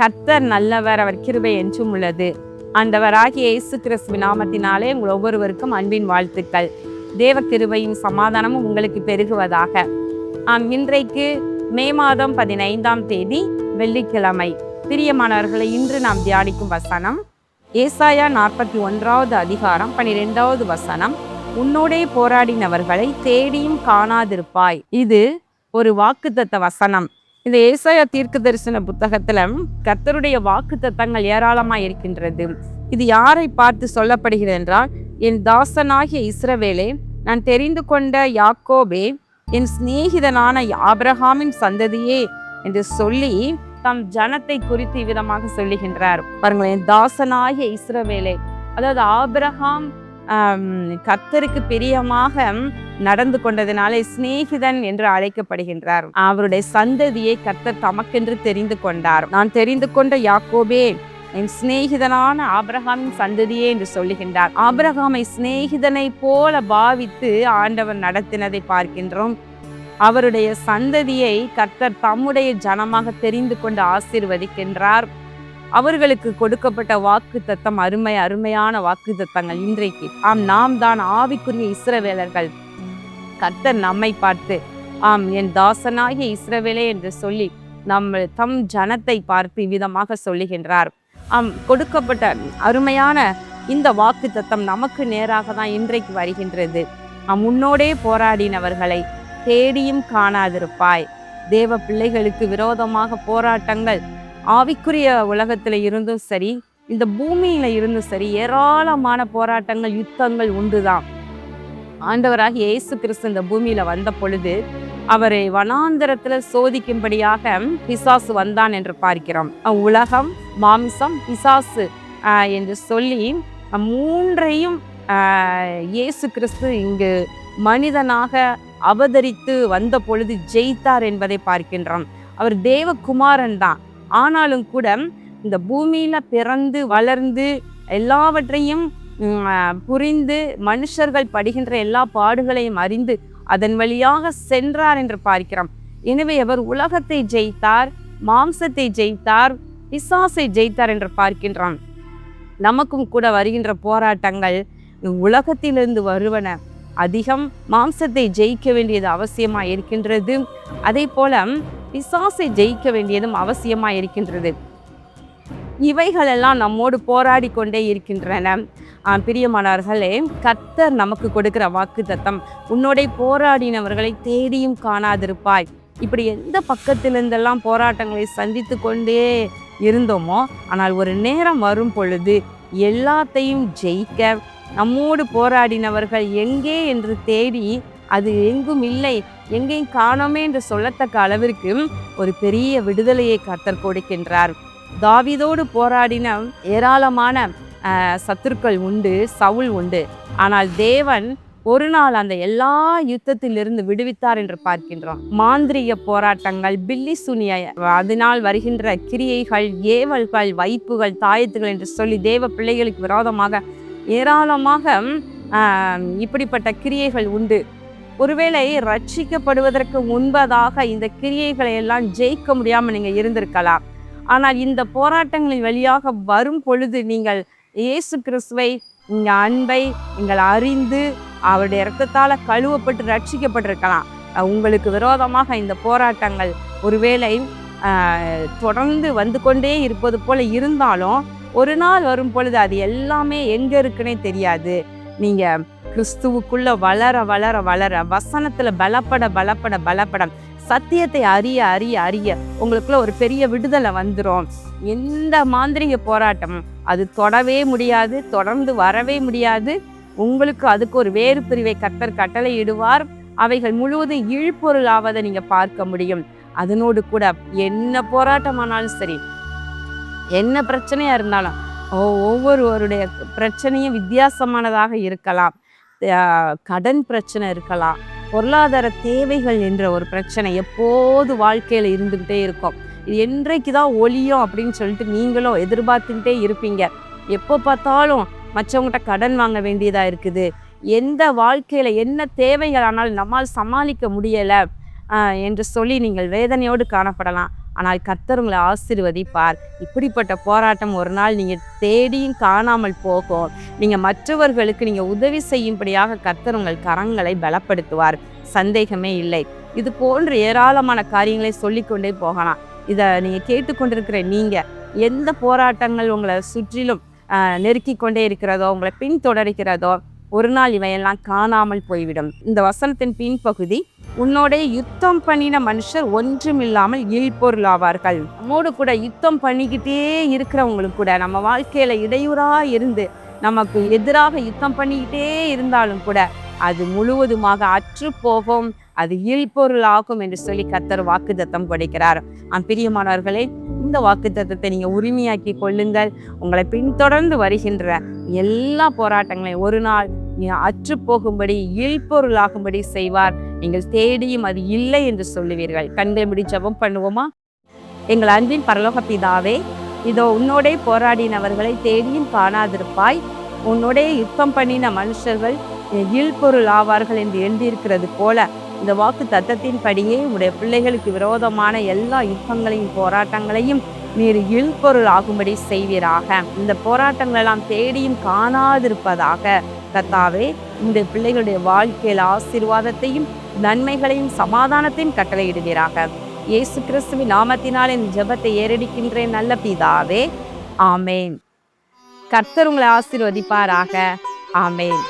கர்த்தர் நல்லவர், அவர் கிருபை என்றும் உள்ளது. ஆண்டவராகிய இயேசு கிறிஸ்துவின் நாமத்தினாலே உங்கள் ஒவ்வொருவருக்கும் அன்பின் வாழ்த்துக்கள். தேவ கிருபையும் சமாதானமும் உங்களுக்கு பெருகுவதாக. இன்றைக்கு மே மாதம் 15ஆம் தேதி வெள்ளிக்கிழமை. பிரியமானவர்களை, இன்று நாம் தியானிக்கும் வசனம் ஏசாயா 41வது அதிகாரம் 12வது வசனம். உன்னோடே போராடினவர்களை தேடியும் காணாதிருப்பாய். இது ஒரு வாக்குத்தத்த வசனம். இந்த ஏசாயா தீர்க்க தரிசன புத்தகத்துல கர்த்தருடைய வாக்குத்தத்தங்கள் ஏராளமாய் இருக்கின்றது. இது யாரை பார்த்து சொல்லப்படுகிறது என்றால், என் தாசனாகிய இஸ்ரவேலே, நான் தெரிந்து கொண்ட யாக்கோபே, என் சிநேகிதனான ஆபிரகாமின் சந்ததியே என்று சொல்லி தம் ஜனத்தை குறித்து இவ்விதமாக சொல்லுகின்றார். பாருங்களேன், என் தாசனாகிய இஸ்ரவேலே, அதாவது ஆபிரகாம் கர்த்தருக்கு பிரியமாக நடந்து கொண்டதினாலே சிநேகிதன் என்று அழைக்கப்படுகின்றார். அவருடைய சந்ததியை கர்த்தர் தமக்கென்று தெரிந்து கொண்டார். நான் தெரிந்து கொண்ட யாக்கோபே, என் சிநேகிதனான ஆபிரகாமின் சந்ததியே என்று சொல்லுகின்றார். ஆபிரகாமை சிநேகிதனை போல பாவித்து ஆண்டவர் நடத்தினதை பார்க்கின்றோம். அவருடைய சந்ததியை கர்த்தர் தம்முடைய ஜனமாக தெரிந்து கொண்டு ஆசீர்வதிக்கின்றார். அவர்களுக்கு கொடுக்கப்பட்ட வாக்கு தத்தம் அருமையான வாக்கு தத்தங்கள் இன்றைக்கு. நாம் தான் ஆவிக்குரிய இஸ்ரவேலர்கள். கர்த்தர் நம்மை பார்த்து என் தாசனாகிய இஸ்ரவேலே என்று சொல்லி தம் ஜனத்தை பார்த்து விதமாக சொல்லுகின்றார். கொடுக்கப்பட்ட அருமையான இந்த வாக்கு தத்தம் நமக்கு நேராக தான் இன்றைக்கு வருகின்றது. முன்னோடே போராடினவர்களை தேடியும் காணாதிருப்பாய். தேவ பிள்ளைகளுக்கு விரோதமாக போராட்டங்கள் ஆவிக்குரிய உலகத்துல இருந்தும் சரி, இந்த பூமியில இருந்தும் சரி, ஏராளமான போராட்டங்கள், யுத்தங்கள் உண்டுதான். ஆண்டவராகிய இயேசு கிறிஸ்து இந்த பூமியில வந்த பொழுது அவரை வனாந்தரத்துல சோதிக்கும்படியாக பிசாசு வந்தான் என்று பார்க்கிறோம். உலகம், மாமிசம், பிசாசு என்று சொல்லி மூன்றையும் இயேசு கிறிஸ்து இங்கு மனிதனாக அவதரித்து வந்த பொழுது ஜெயித்தார் என்பதை பார்க்கின்றோம். அவர் தேவகுமாரன் தான். ஆனாலும் கூட இந்த பூமியில பிறந்து வளர்ந்து எல்லாவற்றையும் புரிந்து மனுஷர்கள் படுகின்ற எல்லா பாடுகளையும் அறிந்து அதன் வழியாக சென்றார் என்று பார்க்கிறோம். எனவே அவர் உலகத்தை ஜெயித்தார், மாம்சத்தை ஜெயித்தார், பிசாசை ஜெயித்தார் என்று பார்க்கின்றோம். நமக்கும் கூட வருகின்ற போராட்டங்கள் உலகத்திலிருந்து வருவன. அதிகம் மாம்சத்தை ஜெயிக்க வேண்டியது அவசியமாக இருக்கின்றது. அதே போல பிசாசை ஜெயிக்க வேண்டியதும் அவசியமாக இருக்கின்றது. இவைகளெல்லாம் நம்மோடு போராடி கொண்டே இருக்கின்றன. பிரியமானவர்களே, கர்த்தர் நமக்கு கொடுக்கிற வாக்கு தத்தம், உன்னோட போராடினவர்களை தேடியும் காணாதிருப்பாய். இப்படி எந்த பக்கத்திலிருந்தெல்லாம் போராட்டங்களை சந்தித்து கொண்டே இருந்தோமோ, ஆனால் ஒரு நேரம் வரும் பொழுது எல்லாத்தையும் ஜெயிக்க நம்மோடு போராடினவர்கள் எங்கே என்று தேடி அது எங்கும் இல்லை, எங்கேயும் காணோமே என்று சொல்லத்தக்க அளவிற்கு ஒரு பெரிய விடுதலையை கர்த்தர் கொடுக்கின்றார். தாவீதோடு போராடின ஏராளமான சத்துருக்கள் உண்டு, சவுல் உண்டு. ஆனால் தேவன் ஒரு நாள் அந்த எல்லா யுத்தத்திலிருந்து விடுவித்தார் என்று பார்க்கின்றோம். மாந்திரிக போராட்டங்கள், பில்லி சூனிய, அதனால் வருகின்ற கிரியைகள், ஏவல்கள், வைப்புகள், தாயத்துகள் என்று சொல்லி தேவ பிள்ளைகளுக்கு விரோதமாக ஏராளமாக இப்படிப்பட்ட கிரியைகள் உண்டு. ஒருவேளை ரட்சிக்கப்படுவதற்கு முன்பதாக இந்த கிரியைகளை எல்லாம் ஜெயிக்க முடியாமல் நீங்கள் இருந்திருக்கலாம். ஆனால் இந்த போராட்டங்களின் வழியாக வரும் பொழுது நீங்கள் இயேசு கிறிஸ்துவை, நீங்கள் அன்பை நீங்கள் அறிந்து அவருடைய இரத்தத்தால் கழுவப்பட்டு ரட்சிக்கப்பட்டிருக்கலாம். உங்களுக்கு விரோதமாக இந்த போராட்டங்கள் ஒருவேளை தொடர்ந்து வந்து கொண்டே இருப்பது போல இருந்தாலும் ஒரு நாள் வரும் பொழுது அது எல்லாமே எங்க இருக்குன்னே தெரியாது. நீங்க கிறிஸ்துவுக்குள்ள வளர வளர வளர, வசனத்துல பலப்பட சத்தியத்தை அறிய உங்களுக்குள்ள ஒரு பெரிய விடுதலை வந்துடும். எந்த மாந்திரிக போராட்டம் அது தொடவே முடியாது, தொடர்ந்து வரவே முடியாது. உங்களுக்கு அதுக்கு ஒரு வேறு பிரிவை கர்த்தர் கட்டளை இடுவார். அவைகள் முழுவதும் இழிபொருளாவதை நீங்க பார்க்க முடியும். அதனோடு கூட என்ன போராட்டமானாலும் சரி, என்ன பிரச்சனையா இருந்தாலும், ஒவ்வொருவருடைய பிரச்சனையும் வித்தியாசமானதாக இருக்கலாம். கடன் பிரச்சனை இருக்கலாம், பொருளாதார தேவைகள் என்ற ஒரு பிரச்சனை எப்போது வாழ்க்கையில இருந்துகிட்டே இருக்கும். இது என்றைக்கு தான் ஒழியும் அப்படின்னு சொல்லிட்டு நீங்களும் எதிர்பார்த்துக்கிட்டே இருப்பீங்க. எப்போ பார்த்தாலும் மற்றவங்ககிட்ட கடன் வாங்க வேண்டியதா இருக்குது. எந்த வாழ்க்கையில என்ன தேவைகள் ஆனாலும் நம்மால் சமாளிக்க முடியலை என்று சொல்லி நீங்கள் வேதனையோடு காணப்படலாம். ஆனால் கர்த்தர் உங்களை ஆசீர்வதிப்பார். இப்படிப்பட்ட போராட்டம் ஒரு நாள் நீங்கள் தேடியும் காணாமல் போகும். நீங்கள் மற்றவர்களுக்கு நீங்கள் உதவி செய்யும்படியாக கர்த்தர் உங்கள் கரங்களை பலப்படுத்துவார். சந்தேகமே இல்லை. இது போன்ற ஏராளமான காரியங்களை சொல்லிக்கொண்டே போகலாம். இதை நீங்கள் கேட்டுக்கொண்டிருக்கிற நீங்கள் எந்த போராட்டங்கள் உங்களை சுற்றிலும் நெருக்கி கொண்டே இருக்கிறதோ, உங்களை பின்தொடர்கிறதோ, ஒரு நாள் இவையெல்லாம் காணாமல் போய்விடும். இந்த வசனத்தின் பின்பகுதி, உன்னோட யுத்தம் பண்ணின மனுஷர் ஒன்றுமில்லாமல் இல்பொருளாவார்கள். நம்மோடு கூட யுத்தம் பண்ணிக்கிட்டே இருக்கிறவங்களுக்கு கூட, நம்ம வாழ்க்கையில இடையூறா இருந்து நமக்கு எதிராக யுத்தம் பண்ணிக்கிட்டே இருந்தாலும் கூட அது முழுவதுமாக அற்று போகும், அது இல்பொருளாகும் என்று சொல்லி கர்த்தர் வாக்குத்தத்தம் கொடுக்கிறார். பிரியமானவர்களே, இந்த வாக்குத்தத்தத்தை நீங்க உரிமையாக்கி கொள்ளுங்கள். உங்களை பின்தொடர்ந்து வருகின்ற எல்லா போராட்டங்களையும் ஒரு நாள் அற்று போகும்படி இல்பொருளாகும்படி செய்வார். நீங்கள் தேடியும் அது இல்லை என்று சொல்லுவீர்கள். கண்களை மூடி ஜெபம் பண்ணுவோமா? எங்கள் அன்பின் பரலோக பிதாவே, இதோ உன்னோடே போராடினவர்களை தேடியும் காணாதிருப்பாய். உன்னோடே யுத்தம் பண்ணின மனுஷர்கள் இல்பொருள் ஆவார்கள் என்று எழுதியிருக்கிறது போல, இந்த வாக்கு தத்தத்தின் படியே உடைய பிள்ளைகளுக்கு விரோதமான எல்லா யுத்தங்களையும் போராட்டங்களையும் நீர் இல்பொருள் ஆகும்படி செய்வீராக. இந்த போராட்டங்கள் எல்லாம் தேடியும் காணாதிருப்பதாக கர்த்தாவே, உடைய பிள்ளைகளுடைய வாழ்க்கையில் ஆசீர்வாதத்தையும் நன்மைகளையும் சமாதானத்தையும் கட்டளையிடுவீராக. இயேசு கிறிஸ்துவின் நாமத்தினால் இந்த ஜெபத்தை ஏறெடுக்கின்றேன் நல்ல பிதாவே. ஆமேன். கர்த்தர் உங்களை ஆசீர்வதிப்பாராக. ஆமேன்.